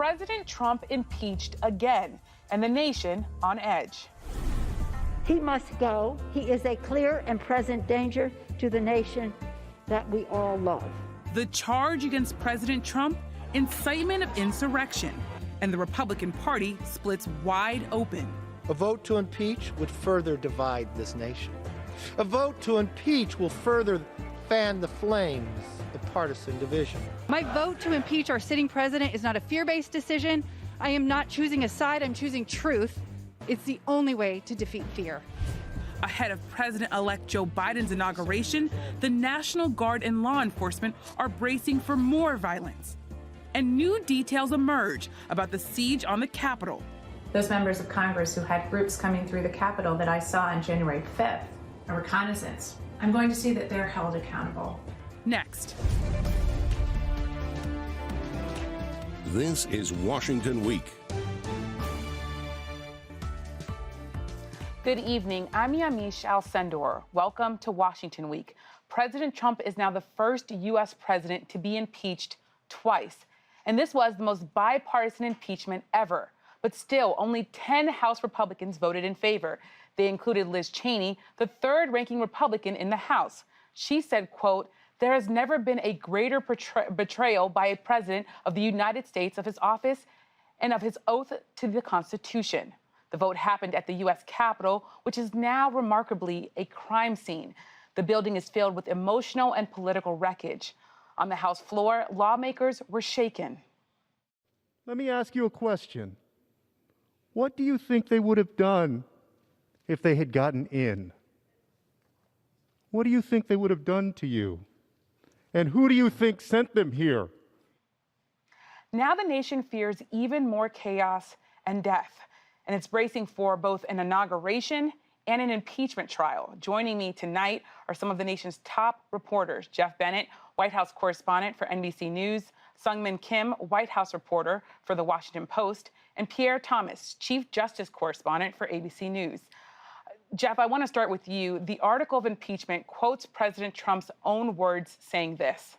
President Trump impeached again, and the nation on edge. He must go. He is a clear and present danger to the nation that we all love. The charge against President Trump, incitement of insurrection, and the Republican Party splits wide open. A vote to impeach would further divide this nation. A vote to impeach will further fan the flames of partisan division. My vote to impeach our sitting president is not a fear-based decision. I am not choosing a side, I'm choosing truth. It's the only way to defeat fear. Ahead of President-elect Joe Biden's inauguration, the National Guard and law enforcement are bracing for more violence. And new details emerge about the siege on the Capitol. Those members of Congress who had groups coming through the Capitol that I saw on January 5th, a reconnaissance, I'm going to see that they're held accountable. Next. This is Washington Week. Good evening. I'm Yamiche Alcindor. Welcome to Washington Week. President Trump is now the first U.S. president to be impeached twice. And this was the most bipartisan impeachment ever. But still, only 10 House Republicans voted in favor. They included Liz Cheney, the third-ranking Republican in the House. She said, quote, "There has never been a greater betrayal by a president of the United States of his office and of his oath to the Constitution." The vote happened at the U.S. Capitol, which is now remarkably a crime scene. The building is filled with emotional and political wreckage. On the House floor, lawmakers were shaken. Let me ask you a question. What do you think they would have done if they had gotten in? What do you think they would have done to you? And who do you think sent them here? Now the nation fears even more chaos and death, and it's bracing for both an inauguration and an impeachment trial. Joining me tonight are some of the nation's top reporters: Geoff Bennett, White House correspondent for NBC News; Seung Kim, White House reporter for The Washington Post; and Pierre Thomas, Chief Justice correspondent for ABC News. Geoff, I want to start with you. The article of impeachment quotes President Trump's own words saying this.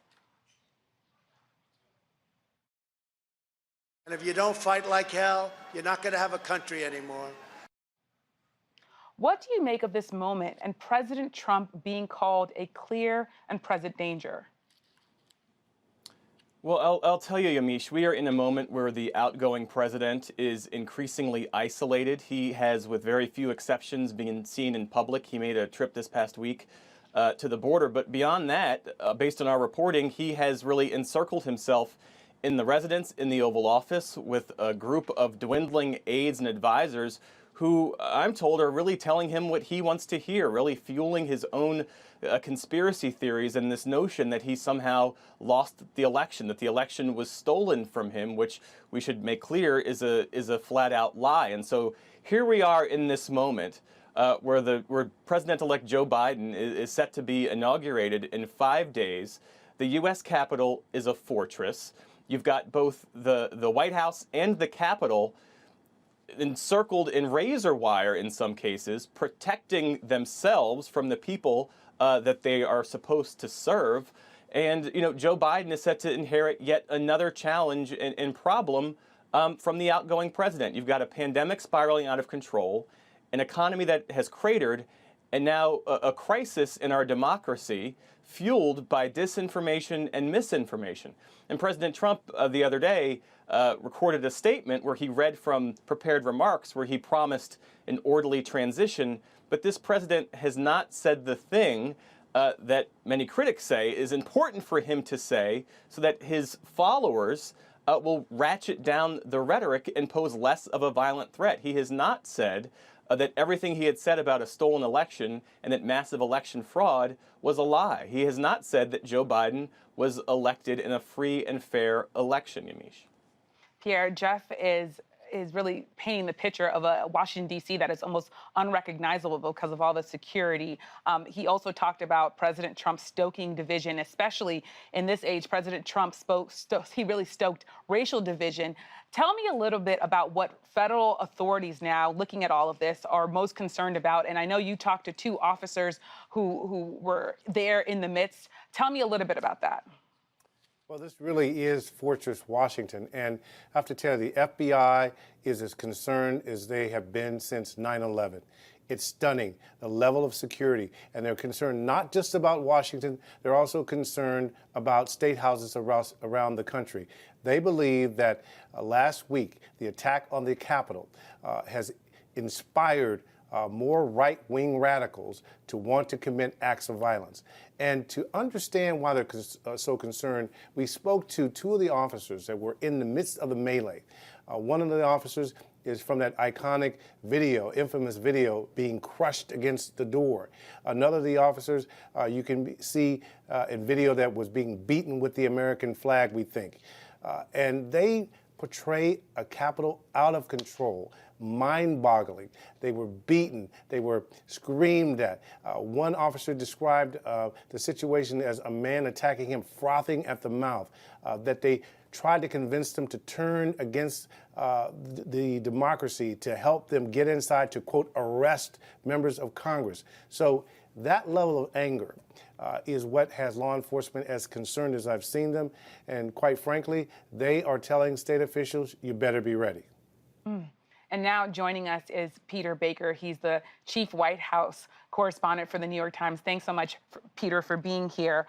And if you don't fight like hell, you're not going to have a country anymore. What do you make of this moment and President Trump being called a clear and present danger? Well, I'll tell you, Yamiche, we are in a moment where the outgoing president is increasingly isolated. He has, with very few exceptions, been seen in public. He made a trip this past week to the border. But beyond that, based on our reporting, he has really encircled himself in the residence in the Oval Office with a group of dwindling aides and advisors who, I'm told, are really telling him what he wants to hear, really fueling his own conspiracy theories and this notion that he somehow lost the election, that the election was stolen from him, which we should make clear is a flat-out lie. And so here we are in this moment where President-elect Joe Biden is set to be inaugurated in 5 days. The U.S. Capitol is a fortress. You've got both the White House and the Capitol encircled in razor wire in some cases, protecting themselves from the people that they are supposed to serve. And, you know, Joe Biden is set to inherit yet another challenge and problem from the outgoing president. You've got a pandemic spiraling out of control, an economy that has cratered, and now a crisis in our democracy fueled by disinformation and misinformation. And President Trump the other day recorded a statement where he read from prepared remarks where he promised an orderly transition. But this president has not said the thing that many critics say is important for him to say so that his followers will ratchet down the rhetoric and pose less of a violent threat. He has not said that everything he had said about a stolen election and that massive election fraud was a lie. He has not said that Joe Biden was elected in a free and fair election, Yamiche. Pierre, Geoff is really painting the picture of a Washington, D.C. that is almost unrecognizable because of all the security. He also talked about President Trump stoking division, especially in this age. President Trump he really stoked racial division. Tell me a little bit about what federal authorities now, looking at all of this, are most concerned about. And I know you talked to two officers who were there in the midst. Tell me a little bit about that. Well, this really is Fortress Washington, and I have to tell you, the FBI is as concerned as they have been since 9/11. It's stunning, the level of security, and they're concerned not just about Washington, they're also concerned about state houses around the country. They believe that last week, the attack on the Capitol has inspired more right-wing radicals to want to commit acts of violence. And to understand why they're so concerned, we spoke to two of the officers that were in the midst of the melee. One of the officers is from that iconic video, infamous video, being crushed against the door. Another of the officers you can see in video that was being beaten with the American flag, we think. And they portray a Capitol out of control, mind-boggling. They were beaten. They were screamed at. One officer described the situation as a man attacking him, frothing at the mouth, that they tried to convince them to turn against the democracy to help them get inside to, quote, arrest members of Congress. So that level of anger is what has law enforcement as concerned as I've seen them. And quite frankly, they are telling state officials, you better be ready. And now joining us is Peter Baker. He's the chief White House correspondent for the New York Times. Thanks so much, Peter, for being here.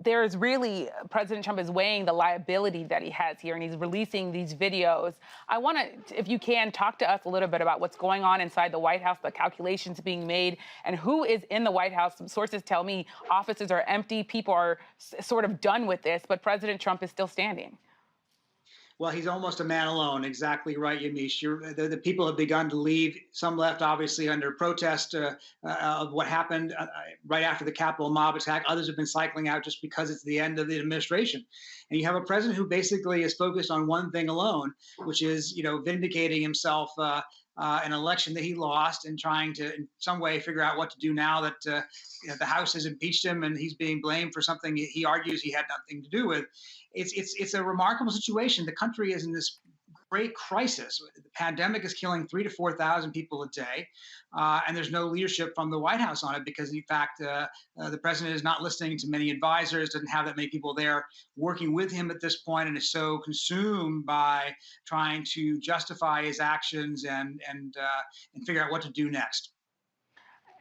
There's really, President Trump is weighing the liability that he has here, and he's releasing these videos. I want to, if you can, talk to us a little bit about what's going on inside the White House, the calculations being made, and who is in the White House. Some sources tell me offices are empty, people are sort of done with this, but President Trump is still standing. Well, he's almost a man alone. Exactly right, Yamiche. The people have begun to leave. Some left, obviously, under protest of what happened right after the Capitol mob attack. Others have been cycling out just because it's the end of the administration. And you have a president who basically is focused on one thing alone, which is, vindicating himself an election that he lost and trying to, in some way, figure out what to do now that the House has impeached him and he's being blamed for something he argues he had nothing to do with. It's a remarkable situation. The country is in this great crisis. The pandemic is killing 3,000 to 4,000 people a day, and there's no leadership from the White House on it because, in fact, the president is not listening to many advisors, doesn't have that many people there working with him at this point, and is so consumed by trying to justify his actions and figure out what to do next.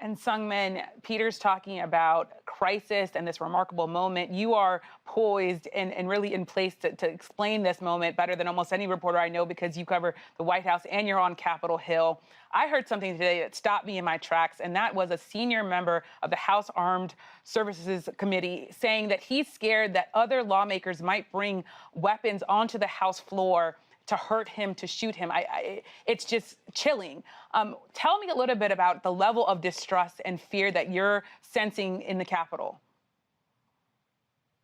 And Seung, Peter's talking about crisis and this remarkable moment. You are poised and really in place to explain this moment better than almost any reporter I know because you cover the White House and you're on Capitol Hill. I heard something today that stopped me in my tracks, and that was a senior member of the House Armed Services Committee saying that he's scared that other lawmakers might bring weapons onto the House floor to hurt him, to shoot him. It's just chilling. Tell me a little bit about the level of distrust and fear that you're sensing in the Capitol.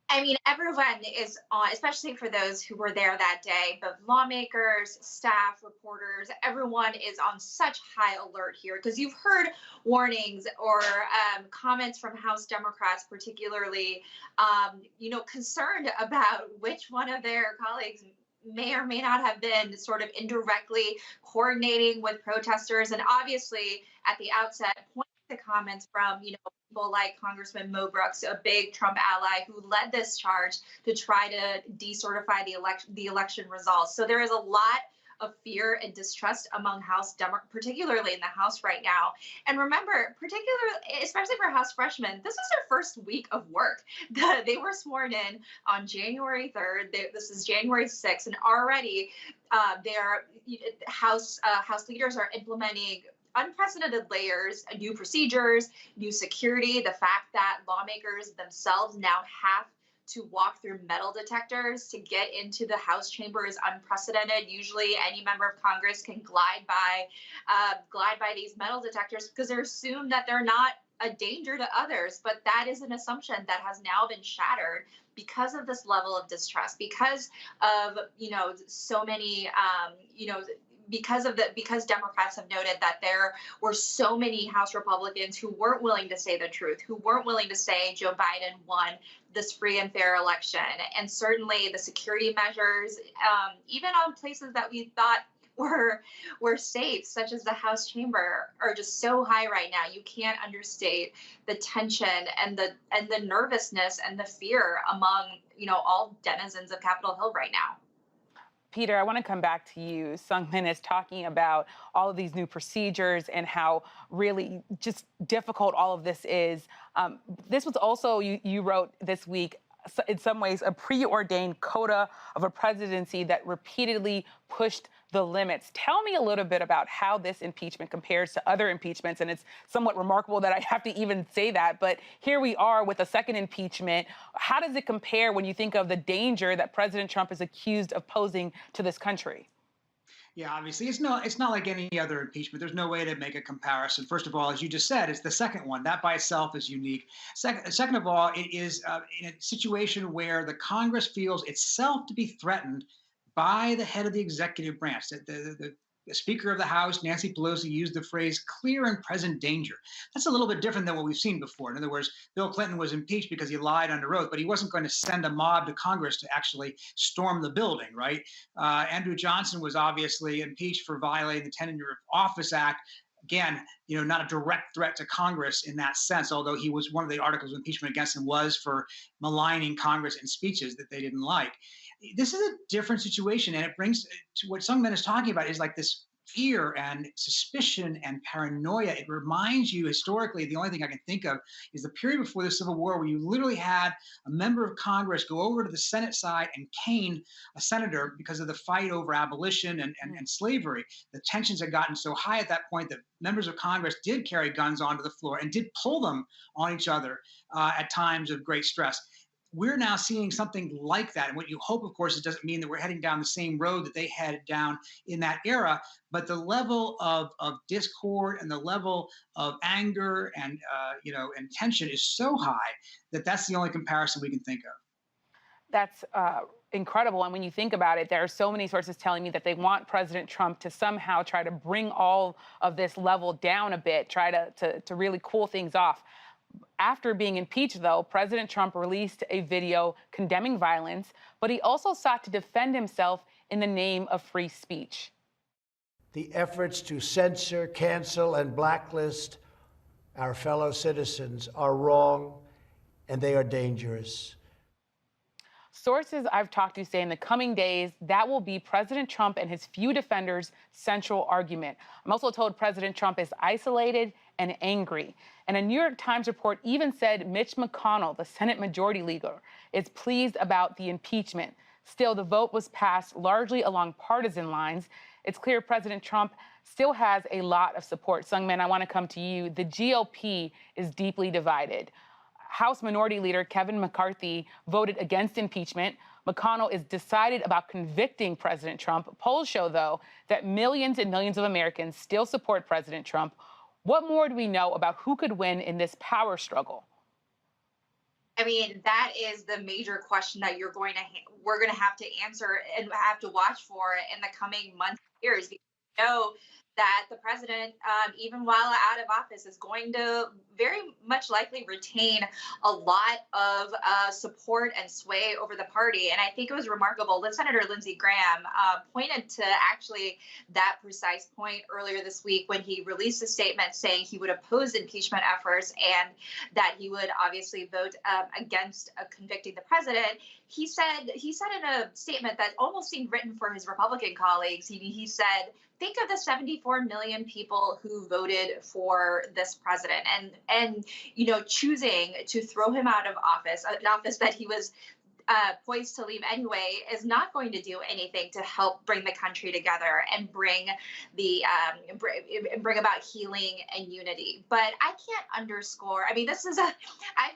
I mean, everyone is on, especially for those who were there that day, but lawmakers, staff, reporters, everyone is on such high alert here because you've heard warnings or comments from House Democrats, particularly, concerned about which one of their colleagues may or may not have been sort of indirectly coordinating with protesters. And obviously, at the outset, pointing to comments from, people like Congressman Mo Brooks, a big Trump ally who led this charge to try to decertify the election results. So there is a lot of fear and distrust among particularly in the House right now. And remember, especially for House freshmen, this is their first week of work. They were sworn in on January 3rd. This is January 6th, and already House leaders are implementing unprecedented layers, new procedures, new security, the fact that lawmakers themselves now have to walk through metal detectors to get into the House chamber is unprecedented. Usually any member of Congress can glide by these metal detectors because they're assumed that they're not a danger to others. But that is an assumption that has now been shattered because of this level of distrust, because of, so many, because Democrats have noted that there were so many House Republicans who weren't willing to say the truth, who weren't willing to say Joe Biden won this free and fair election. And certainly the security measures, even on places that we thought we're safe, such as the House chamber, are just so high right now. You can't understate the tension and the nervousness and the fear among, all denizens of Capitol Hill right now. Peter, I want to come back to you. Seung is talking about all of these new procedures and how really just difficult all of this is. This was also, you wrote this week, in some ways, a preordained coda of a presidency that repeatedly pushed the limits. Tell me a little bit about how this impeachment compares to other impeachments. And it's somewhat remarkable that I have to even say that. But here we are with a second impeachment. How does it compare when you think of the danger that President Trump is accused of posing to this country? Yeah, obviously, it's not like any other impeachment. There's no way to make a comparison. First of all, as you just said, it's the second one. That by itself is unique. Second of all, it is in a situation where the Congress feels itself to be threatened by the head of the executive branch. The Speaker of the House, Nancy Pelosi, used the phrase clear and present danger. That's a little bit different than what we've seen before. In other words, Bill Clinton was impeached because he lied under oath, but he wasn't going to send a mob to Congress to actually storm the building, right? Andrew Johnson was obviously impeached for violating the Tenure of Office Act. Again, not a direct threat to Congress in that sense, although he was, one of the articles of impeachment against him was for maligning Congress in speeches that they didn't like. This is a different situation, and it brings to what Seung is talking about is like this fear and suspicion and paranoia. It reminds you historically, the only thing I can think of is the period before the Civil War where you literally had a member of Congress go over to the Senate side and cane a senator because of the fight over abolition and slavery. The tensions had gotten so high at that point that members of Congress did carry guns onto the floor and did pull them on each other at times of great stress. We're now seeing something like that. And what you hope, of course, it doesn't mean that we're heading down the same road that they headed down in that era. But the level of discord and the level of anger and, and tension is so high that that's the only comparison we can think of. That's incredible. And when you think about it, there are so many sources telling me that they want President Trump to somehow try to bring all of this level down a bit, try to really cool things off. After being impeached, though, President Trump released a video condemning violence, but he also sought to defend himself in the name of free speech. The efforts to censor, cancel, and blacklist our fellow citizens are wrong, and they are dangerous. Sources I've talked to say in the coming days, that will be President Trump and his few defenders' central argument. I'm also told President Trump is isolated and angry. And a New York Times report even said Mitch McConnell, the Senate Majority Leader, is pleased about the impeachment. Still, the vote was passed largely along partisan lines. It's clear President Trump still has a lot of support. Seung, I want to come to you. The GOP is deeply divided. House Minority Leader Kevin McCarthy voted against impeachment. McConnell is decided about convicting President Trump. Polls show, though, that millions and millions of Americans still support President Trump. What more do we know about who could win in this power struggle? I mean, that is the major question that we're going to have to answer and have to watch for in the coming months and years. Because we know that the president, even while out of office, is going to very much likely retain a lot of support and sway over the party. And I think it was remarkable that Senator Lindsey Graham pointed to actually that precise point earlier this week when he released a statement saying he would oppose impeachment efforts and that he would obviously vote against convicting the president. He said in a statement that almost seemed written for his Republican colleagues, he said, think of the 74 million people who voted for this president and choosing to throw him out of office, an office that he was poised to leave anyway, is not going to do anything to help bring the country together and bring about healing and unity. But I can't underscore. I mean, I've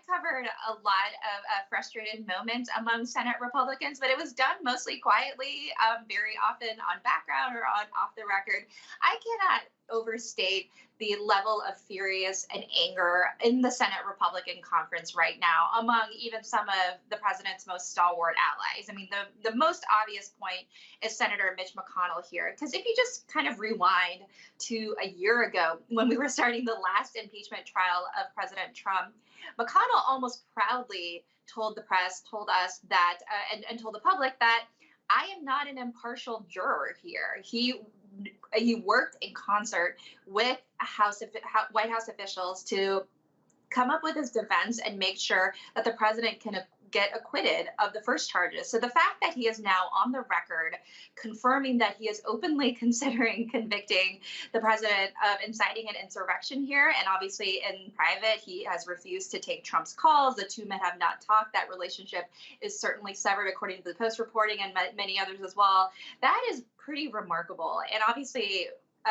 covered a lot of frustrated moments among Senate Republicans, but it was done mostly quietly, very often on background or off the record. I cannot overstate the level of furious and anger in the Senate Republican conference right now among even some of the president's most stalwart allies. I mean, the most obvious point is Senator Mitch McConnell here, because if you just kind of rewind to a year ago when we were starting the last impeachment trial of President Trump, McConnell almost proudly told the press, told us that, and told the public that I am not an impartial juror here. He he worked in concert with White House officials to come up with his defense and make sure that the president can get acquitted of the first charges. So the fact that he is now on the record confirming that he is openly considering convicting the president of inciting an insurrection here, and obviously in private, he has refused to take Trump's calls. The two men have not talked. That relationship is certainly severed, according to the Post reporting and many others as well. That is pretty remarkable. And obviously,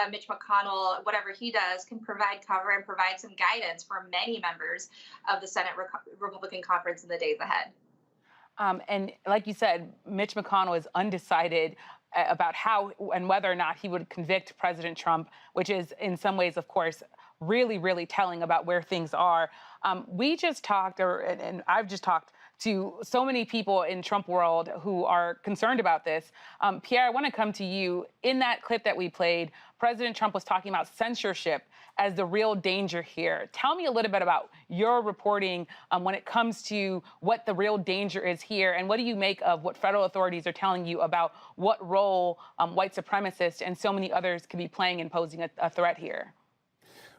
Mitch McConnell, whatever he does, can provide cover and provide some guidance for many members of the Senate Republican Conference in the days ahead. And like you said, Mitch McConnell is undecided about how and whether or not he would convict President Trump, which is in some ways, of course, really, really telling about where things are. We just talked, and I've just talked to so many people in Trump world who are concerned about this. Pierre, I want to come to you. In that clip that we played, President Trump was talking about censorship as the real danger here. Tell me a little bit about your reporting when it comes to what the real danger is here, and what do you make of what federal authorities are telling you about what role white supremacists and so many others could be playing in posing a threat here?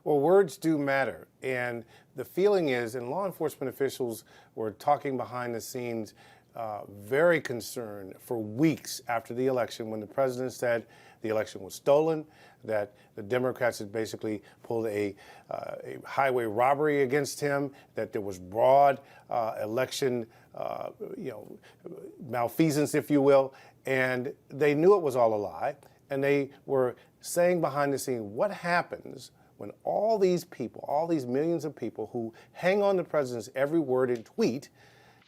Well, words do matter. And the feeling is, and law enforcement officials were talking behind the scenes, very concerned for weeks after the election when the president said the election was stolen, that the Democrats had basically pulled a highway robbery against him, that there was broad election malfeasance, if you will, and they knew it was all a lie. And they were saying behind the scene, what happens when all these people, all these millions of people who hang on to the president's every word and tweet,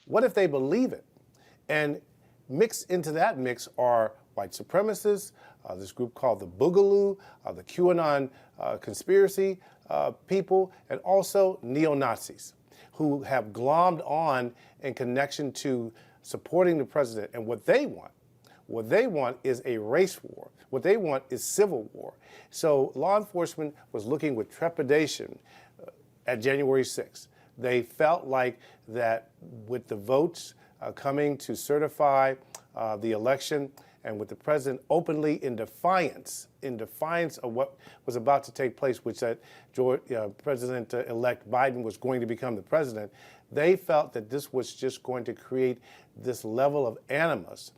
what if they believe it? And mixed into that mix are white supremacists, this group called the Boogaloo, the QAnon conspiracy people, and also neo-Nazis who have glommed on in connection to supporting the president. And what they want is a race war. What they want is civil war. So law enforcement was looking with trepidation at January 6th. They felt like that with the votes coming to certify the election, and with the president openly in defiance of what was about to take place, which that President-elect Biden was going to become the president, they felt that this was just going to create this level of animus.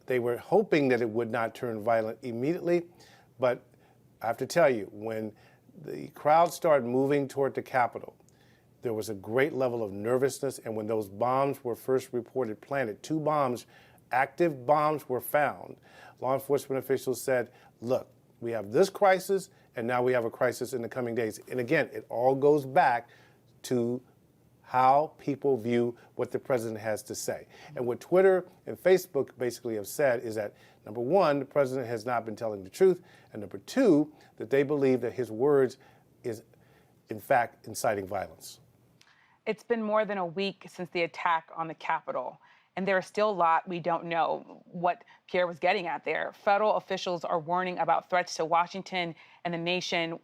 They were hoping that it would not turn violent immediately, but I have to tell you, when the crowd started moving toward the Capitol, there was a great level of nervousness, and when those bombs were first reported planted, 2 bombs, active bombs were found, law enforcement officials said, look, we have this crisis, and now we have a crisis in the coming days. And again, it all goes back to how people view what the president has to say. And what Twitter and Facebook basically have said is that, number one, the president has not been telling the truth, and number two, that they believe that his words is, in fact, inciting violence. It's been more than a week since the attack on the Capitol, and there is still a lot we don't know what Pierre was getting at there. Federal officials are warning about threats to Washington and the nation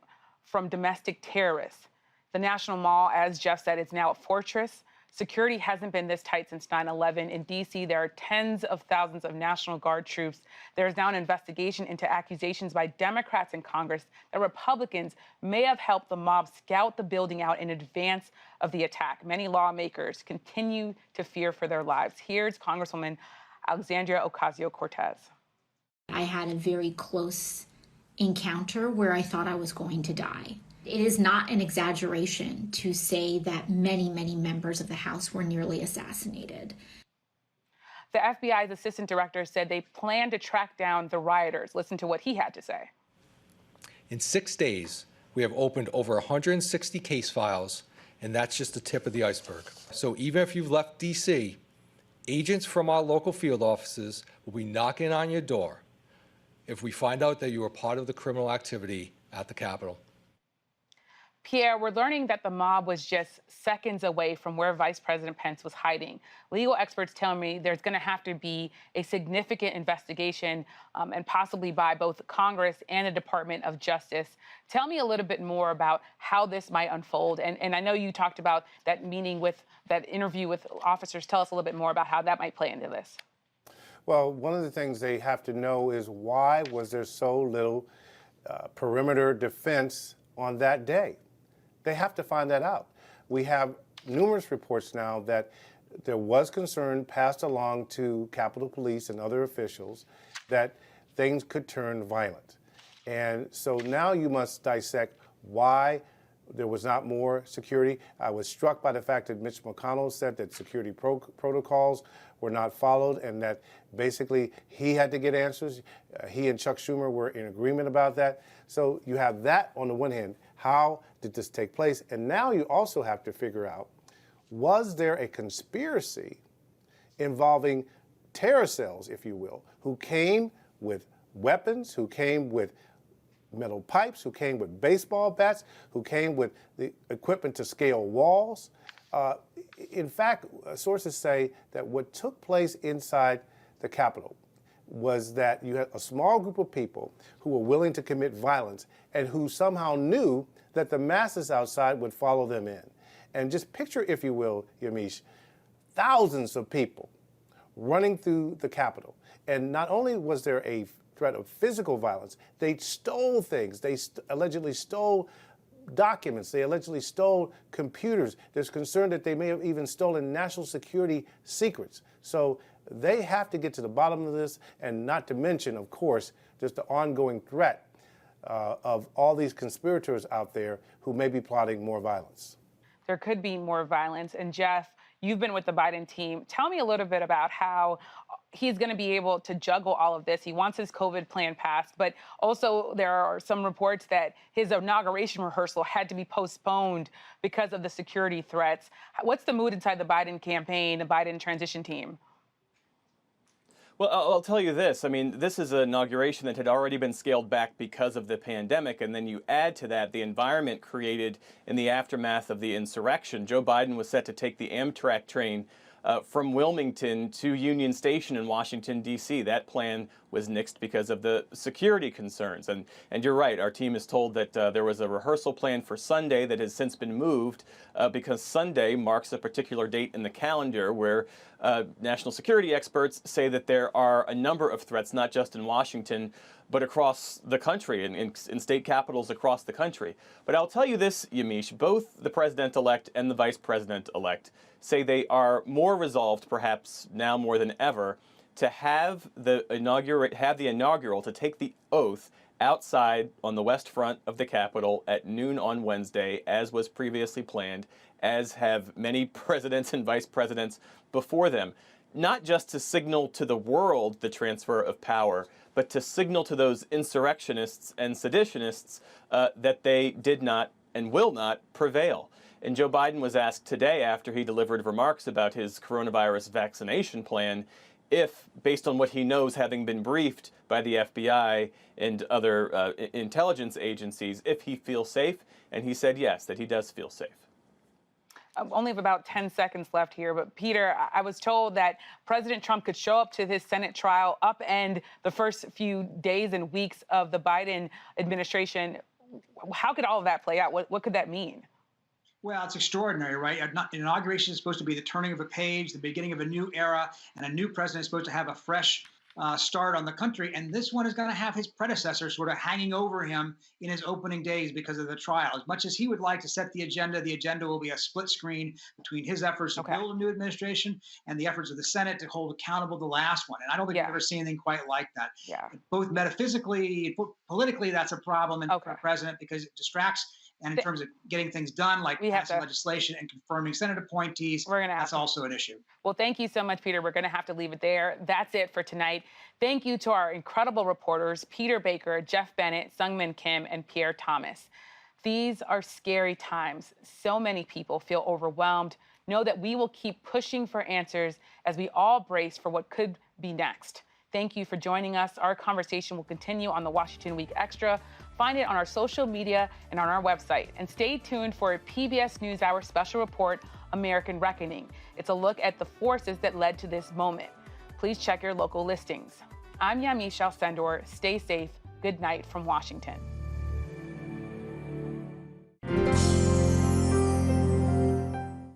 from domestic terrorists. The National Mall, as Geoff said, is now a fortress. Security hasn't been this tight since 9/11. In D.C., there are tens of thousands of National Guard troops. There is now an investigation into accusations by Democrats in Congress that Republicans may have helped the mob scout the building out in advance of the attack. Many lawmakers continue to fear for their lives. Here's Congresswoman Alexandria Ocasio-Cortez. I had a very close encounter where I thought I was going to die. It is not an exaggeration to say that many, many members of the House were nearly assassinated. The FBI's assistant director said they plan to track down the rioters. Listen to what he had to say. In 6 days, we have opened over 160 case files, and that's just the tip of the iceberg. So even if you've left D.C., agents from our local field offices will be knocking on your door if we find out that you were part of the criminal activity at the Capitol. Pierre, we're learning that the mob was just seconds away from where Vice President Pence was hiding. Legal experts tell me there's going to have to be a significant investigation and possibly by both Congress and the Department of Justice. Tell me a little bit more about how this might unfold. And I know you talked about that interview with officers. Tell us a little bit more about how that might play into this. Well, one of the things they have to know is why was there so little perimeter defense on that day? They have to find that out. We have numerous reports now that there was concern passed along to Capitol Police and other officials that things could turn violent. And so now you must dissect why there was not more security. I was struck by the fact that Mitch McConnell said that security protocols were not followed and that basically he had to get answers. He and Chuck Schumer were in agreement about that. So you have that on the one hand. How did this take place? And now you also have to figure out, was there a conspiracy involving terror cells, if you will, who came with weapons, who came with metal pipes, who came with baseball bats, who came with the equipment to scale walls? In fact, sources say that what took place inside the Capitol was that you had a small group of people who were willing to commit violence and who somehow knew that the masses outside would follow them in. And just picture, if you will, Yamiche, thousands of people running through the Capitol. And not only was there a threat of physical violence, they stole things. They allegedly stole documents. They allegedly stole computers. There's concern that they may have even stolen national security secrets. So they have to get to the bottom of this, and not to mention, of course, just the ongoing threat of all these conspirators out there who may be plotting more violence. There could be more violence. And Geoff, you've been with the Biden team. Tell me a little bit about how he's going to be able to juggle all of this. He wants his COVID plan passed, but also there are some reports that his inauguration rehearsal had to be postponed because of the security threats. What's the mood inside the Biden campaign, the Biden transition team? Well, I'll tell you this. I mean, this is an inauguration that had already been scaled back because of the pandemic, and then you add to that the environment created in the aftermath of the insurrection. Joe Biden was set to take the Amtrak train from Wilmington to Union Station in Washington, D.C. That plan was nixed because of the security concerns. And you're right, our team is told that there was a rehearsal plan for Sunday that has since been moved because Sunday marks a particular date in the calendar where national security experts say that there are a number of threats, not just in Washington, but across the country, in state capitals across the country. But I'll tell you this, Yamiche, both the president-elect and the vice president-elect say they are more resolved, perhaps now more than ever, to have the inaugural, to take the oath outside on the west front of the Capitol at noon on Wednesday, as was previously planned, as have many presidents and vice presidents before them. Not just to signal to the world the transfer of power, but to signal to those insurrectionists and seditionists that they did not and will not prevail. And Joe Biden was asked today, after he delivered remarks about his coronavirus vaccination plan, if, based on what he knows, having been briefed by the FBI and other intelligence agencies, if he feels safe. And he said yes, that he does feel safe. I only have about 10 seconds left here, but Peter, I was told that President Trump could show up to his Senate trial, upend the first few days and weeks of the Biden administration. How could all of that play out? What could that mean? Well, it's extraordinary, right? An inauguration is supposed to be the turning of a page, the beginning of a new era, and a new president is supposed to have a fresh start on the country. And this one is going to have his predecessor sort of hanging over him in his opening days because of the trial. As much as he would like to set the agenda will be a split screen between his efforts to build a new administration and the efforts of the Senate to hold accountable the last one. And I don't think we've ever seen anything quite like that. Both metaphysically, politically, that's a problem for the president because it distracts. And in terms of getting things done, like passing legislation and confirming Senate appointees, that's also an issue. Well, thank you so much, Peter. We're going to have to leave it there. That's it for tonight. Thank you to our incredible reporters, Peter Baker, Geoff Bennett, Seung Kim, and Pierre Thomas. These are scary times. So many people feel overwhelmed. Know that we will keep pushing for answers as we all brace for what could be next. Thank you for joining us. Our conversation will continue on the Washington Week Extra. Find it on our social media and on our website. And stay tuned for a PBS NewsHour special report, American Reckoning. It's a look at the forces that led to this moment. Please check your local listings. I'm Yamiche Alcindor. Stay safe. Good night from Washington.